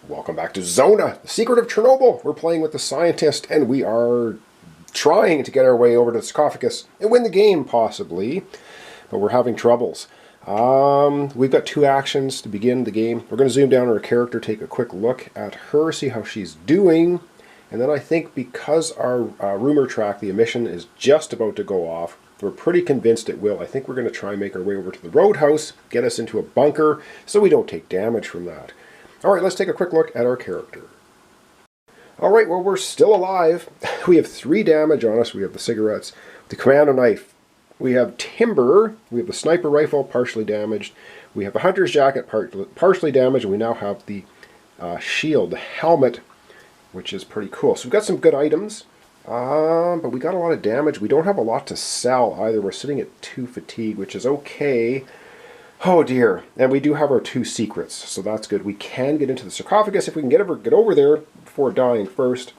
Welcome back to Zona, the secret of Chernobyl. We're playing with the scientist, and we are trying to get our way over to the sarcophagus and win the game, possibly. But we're having troubles. We've got two actions to begin the game. We're going to zoom down on our character, take a quick look at her, see how she's doing. And then I think because our rumor track, the emission, is just about to go off, we're pretty convinced it will. I think we're going to try and make our way over to the roadhouse, get us into a bunker, so we don't take damage from that. Alright, let's take a quick look at our character. Alright, well, we're still alive. We have 3 damage on us. We have the cigarettes, the commando knife. We have timber. We have the sniper rifle, partially damaged. We have the hunter's jacket, partially damaged. And we now have the shield, the helmet, which is pretty cool. So we've got some good items, but we got a lot of damage. We don't have a lot to sell either. We're sitting at 2 fatigue, which is okay. Oh dear. And we do have our 2 secrets, so that's good. We can get into the sarcophagus if we can get over there before dying first.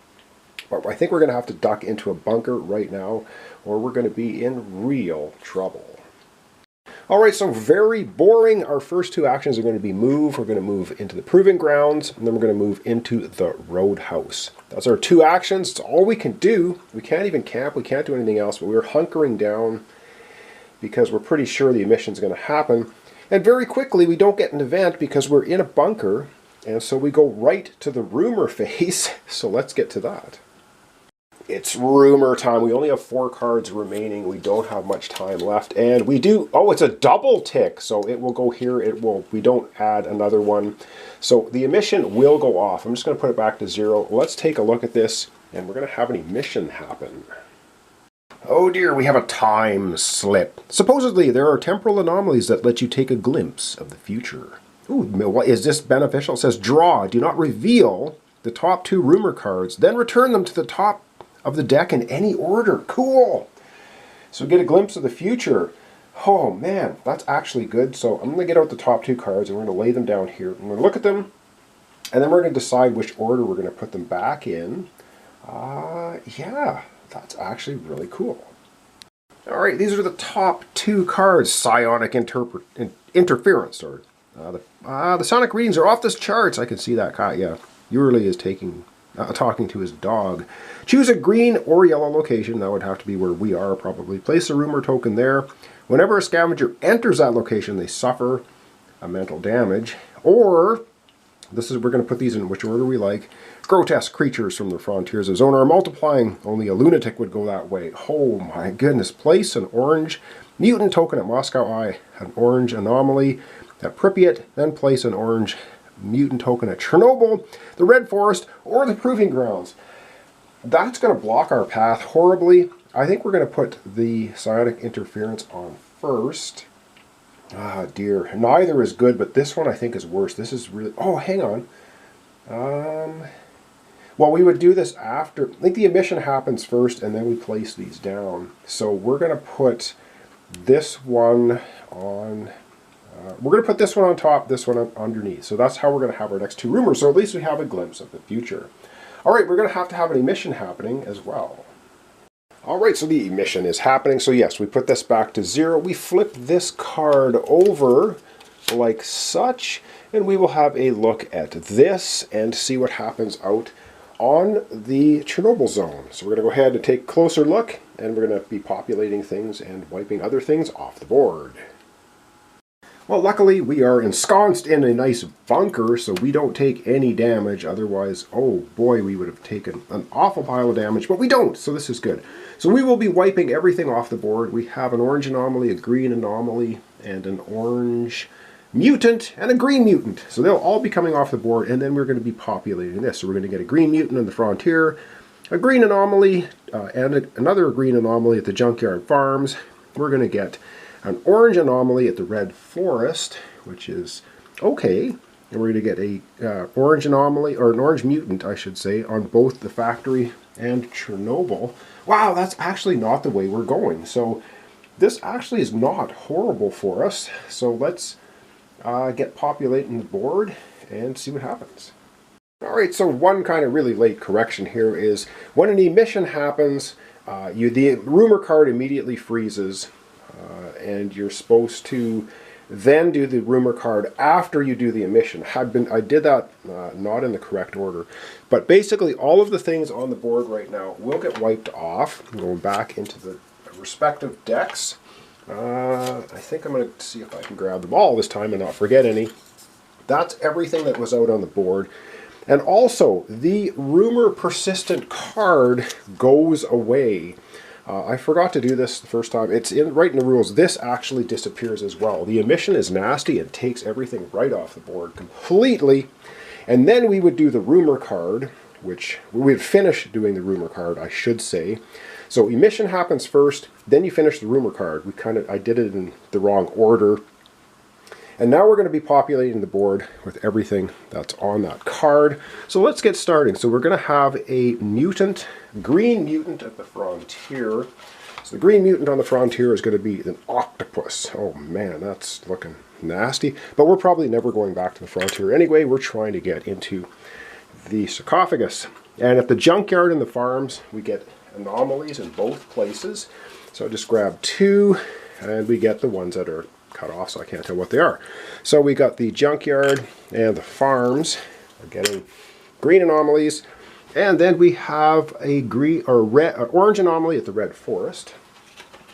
But I think we're going to have to duck into a bunker right now, or we're going to be in real trouble. Alright, so very boring. Our first 2 actions are going to be move. We're going to move into the proving grounds, and then we're going to move into the roadhouse. That's our 2 actions. It's all we can do. We can't even camp. We can't do anything else, but we're hunkering down because we're pretty sure the emission's going to happen. And very quickly, we don't get an event because we're in a bunker, and so we go right to the rumor phase. So let's get to that. It's rumor time. We only have 4 cards remaining. We don't have much time left, and we do. Oh, it's a double tick, so it will go here. It will. We don't add another one, so the emission will go off. I'm just going to put it back to 0. Let's take a look at this, and we're going to have an emission happen. Oh dear, we have a time slip. Supposedly, there are temporal anomalies that let you take a glimpse of the future. Ooh, is this beneficial? It says, draw. Do not reveal the top 2 rumor cards, then return them to the top of the deck in any order. Cool! So get a glimpse of the future. Oh man, that's actually good. So I'm going to get out the top 2 cards, and we're going to lay them down here. I'm going to look at them, and then we're going to decide which order we're going to put them back in. Yeah. That's actually really cool. Alright, these are the top 2 cards. Psionic interference. Or the sonic readings are off the charts. I can see that. Yeah, Yurley is talking to his dog. Choose a green or yellow location. That would have to be where we are, probably. Place a rumor token there. Whenever a scavenger enters that location, they suffer a mental damage. Or, we're going to put these in which order we like. Grotesque creatures from the frontiers of Zona are multiplying. Only a lunatic would go that way. Oh my goodness. Place an orange mutant token at Moscow Eye, an orange anomaly at Pripyat, then place an orange mutant token at Chernobyl, the Red Forest, or the Proving Grounds. That's going to block our path horribly. I think we're going to put the psionic interference on first. Ah dear. Neither is good, but this one I think is worse. This is really... Oh, hang on. Well, we would do this after. I think the emission happens first, and then we place these down. So we're going to put this one on... we're going to put this one on top, this one underneath. So that's how we're going to have our next 2 rumors. So at least we have a glimpse of the future. Alright, we're going to have an emission happening as well. Alright, so the emission is happening. So yes, we put this back to 0. We flip this card over like such, and we will have a look at this and see what happens out on the Chernobyl zone. So we're going to go ahead and take a closer look, and we're going to be populating things and wiping other things off the board. Well, luckily we are ensconced in a nice bunker, so we don't take any damage. Otherwise, oh boy, we would have taken an awful pile of damage, but we don't, so this is good. So we will be wiping everything off the board. We have an orange anomaly, a green anomaly, and an orange mutant, and a green mutant. So they'll all be coming off the board, and then we're going to be populating this. So we're going to get a green mutant in the frontier, a green anomaly, and another green anomaly at the junkyard farms. We're going to get an orange anomaly at the red forest, which is okay. And we're going to get a orange anomaly, or an orange mutant, I should say, on both the factory and Chernobyl. Wow, that's actually not the way we're going. So this actually is not horrible for us. So let's get populating the board and see what happens. Alright, so one kind of really late correction here is when an emission happens, the rumor card immediately freezes, and you're supposed to then do the rumor card after you do the emission. I did that not in the correct order. But basically all of the things on the board right now will get wiped off. Going back into the respective decks. I think I'm going to see if I can grab them all this time and not forget any. That's everything that was out on the board. And also, the rumor persistent card goes away. I forgot to do this the first time. It's right in the rules. This actually disappears as well. The emission is nasty and takes everything right off the board completely. And then we would do the rumor card, which we would finish doing the rumor card, I should say. So emission happens first, then you finish the rumor card. I did it in the wrong order. And now we're going to be populating the board with everything that's on that card. So let's get started. So we're going to have a mutant, green mutant at the frontier. So the green mutant on the frontier is going to be an octopus. Oh man, that's looking nasty. But we're probably never going back to the frontier anyway. We're trying to get into the sarcophagus. And at the junkyard and the farms, we get anomalies in both places. So I just grab 2, and we get the ones that are cut off, so I can't tell what they are. So we got the junkyard and the farms. We're getting green anomalies, and then we have a green or red, orange anomaly at the red forest.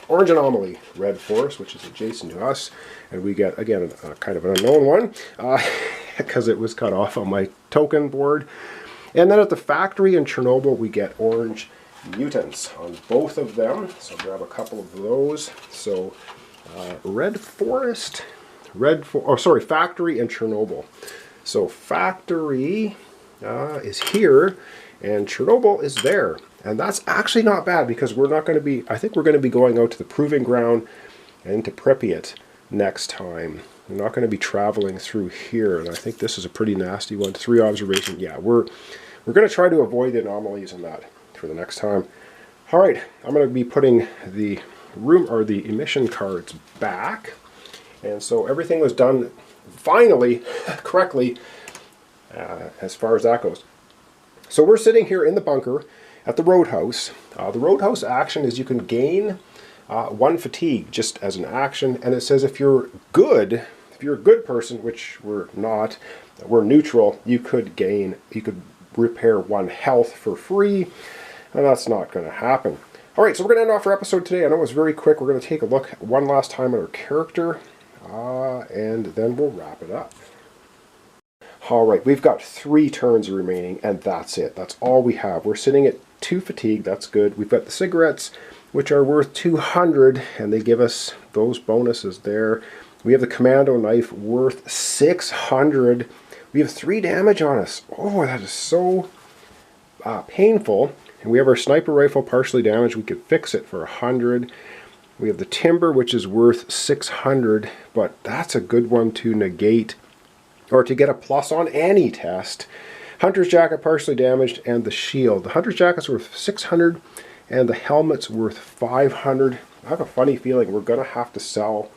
Orange anomaly, red forest, which is adjacent to us, and we get again kind of an unknown one because it was cut off on my token board. And then at the factory in Chernobyl, we get orange mutants on both of them. So grab a couple of those. So red forest, factory and Chernobyl. So factory is here, and Chernobyl is there. And that's actually not bad because we're not going to be, I think we're going to be going out to the proving ground and to Pripyat next time. We're not going to be traveling through here, and I think this is a pretty nasty one. 3 observations. Yeah, we're going to try to avoid the anomalies in that for the next time. All right, I'm going to be putting the the emission cards back, and so everything was done finally correctly as far as that goes. So we're sitting here in the bunker at the roadhouse. The roadhouse action is you can gain 1 fatigue just as an action, and it says if you're a good person, which we're not, we're neutral, you could repair 1 health for free, and that's not going to happen. All right, so we're going to end off our episode today. I know it was very quick. We're going to take a look one last time at our character, and then we'll wrap it up. All right, we've got 3 turns remaining, and that's it. That's all we have. We're sitting at 2 fatigue. That's good. We've got the cigarettes, which are worth 200, and they give us those bonuses there. We have the commando knife worth 600. We have 3 damage on us. Oh, that is so painful. And we have our sniper rifle partially damaged. We could fix it for 100. We have the timber, which is worth 600, but that's a good one to negate or to get a plus on any test. Hunter's jacket partially damaged, and the shield. The hunter's jacket's worth 600, and the helmet's worth 500. I have a funny feeling we're going to have to sell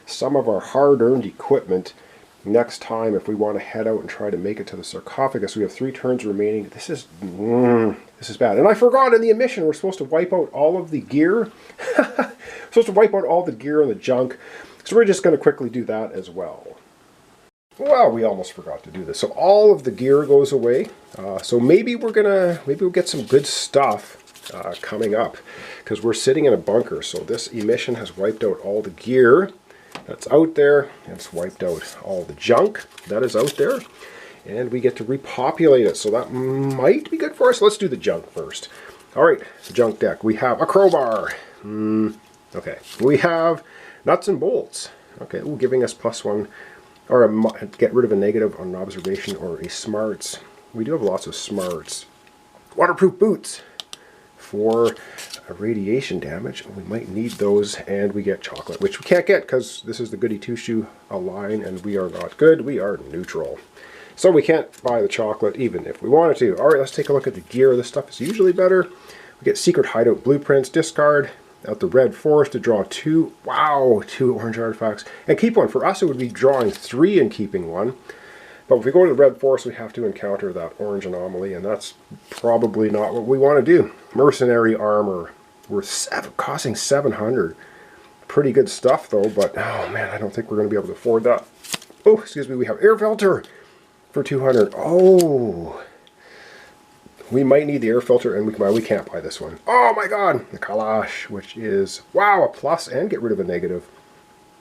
some of our hard-earned equipment next time if we want to head out and try to make it to the sarcophagus. We have 3 turns remaining. This is bad. And I forgot in the emission we're supposed to wipe out all of the gear. We're supposed to wipe out all the gear and the junk. So we're just going to quickly do that as well. Well, we almost forgot to do this. So all of the gear goes away. So maybe we'll get some good stuff coming up because we're sitting in a bunker. So this emission has wiped out all the gear that's out there, and it's wiped out all the junk that is out there, and we get to repopulate it, so that might be good for us. Let's do the junk first. All right, the junk deck. We have a crowbar. Okay, we have nuts and bolts. Okay, giving us +1, or get rid of a negative on an observation or a smarts. We do have lots of smarts. Waterproof boots for radiation damage. We might need those, and we get chocolate, which we can't get because this is the Goody Two-Shoe line, and we are not good. We are neutral. So we can't buy the chocolate even if we wanted to. All right, let's take a look at the gear. This stuff is usually better. We get secret hideout blueprints, discard out the red forest to draw 2. Wow, 2 orange artifacts. And keep 1. For us, it would be drawing 3 and keeping 1. But if we go to the red forest, we have to encounter that orange anomaly, and that's probably not what we want to do. Mercenary armor worth costing 700. Pretty good stuff though, but oh man, I don't think we're going to be able to afford that. Oh, excuse me, we have air filter for 200. Oh, we might need the air filter, and we can't buy this one. Oh my god, the Kalash, which is, wow, a plus and get rid of a negative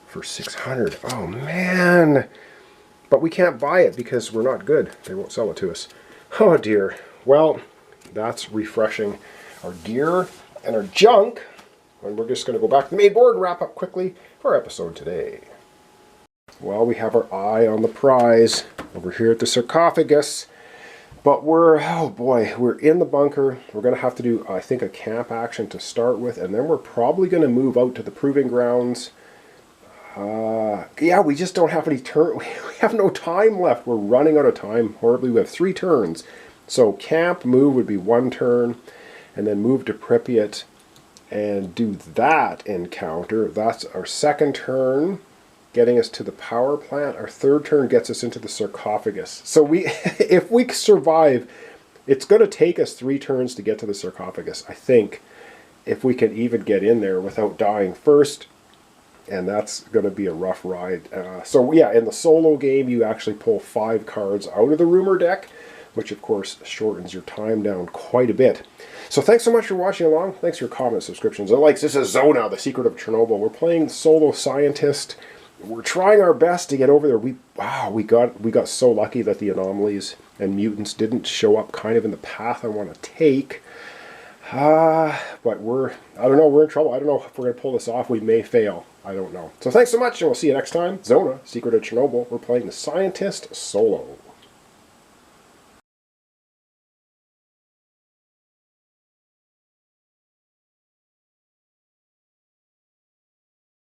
for 600. Oh man, but we can't buy it because we're not good. They won't sell it to us. Oh dear. Well, that's refreshing our gear and our junk. And we're just going to go back to the main board and wrap up quickly for our episode today. Well, we have our eye on the prize over here at the sarcophagus. But oh boy, we're in the bunker. We're going to have to do, I think, a camp action to start with. And then we're probably going to move out to the proving grounds. Yeah, we just don't have any turn. We have no time left. We're running out of time horribly. We have 3 turns. So camp, move would be 1 turn. And then move to Pripyat and do that encounter. That's our 2nd turn, getting us to the power plant. Our 3rd turn gets us into the sarcophagus. So if we survive, it's going to take us 3 turns to get to the sarcophagus, I think, if we can even get in there without dying first. And that's going to be a rough ride. So yeah, in the solo game, you actually pull 5 cards out of the rumor deck, which of course shortens your time down quite a bit. So thanks so much for watching along. Thanks for your comments, subscriptions, and likes. This is Zona, the Secret of Chernobyl. We're playing solo scientist. We're trying our best to get over there. We got so lucky that the anomalies and mutants didn't show up kind of in the path I want to take. But I don't know, we're in trouble. I don't know if we're going to pull this off. We may fail. I don't know. So thanks so much, and we'll see you next time. Zona, Secret of Chernobyl. We're playing the scientist solo.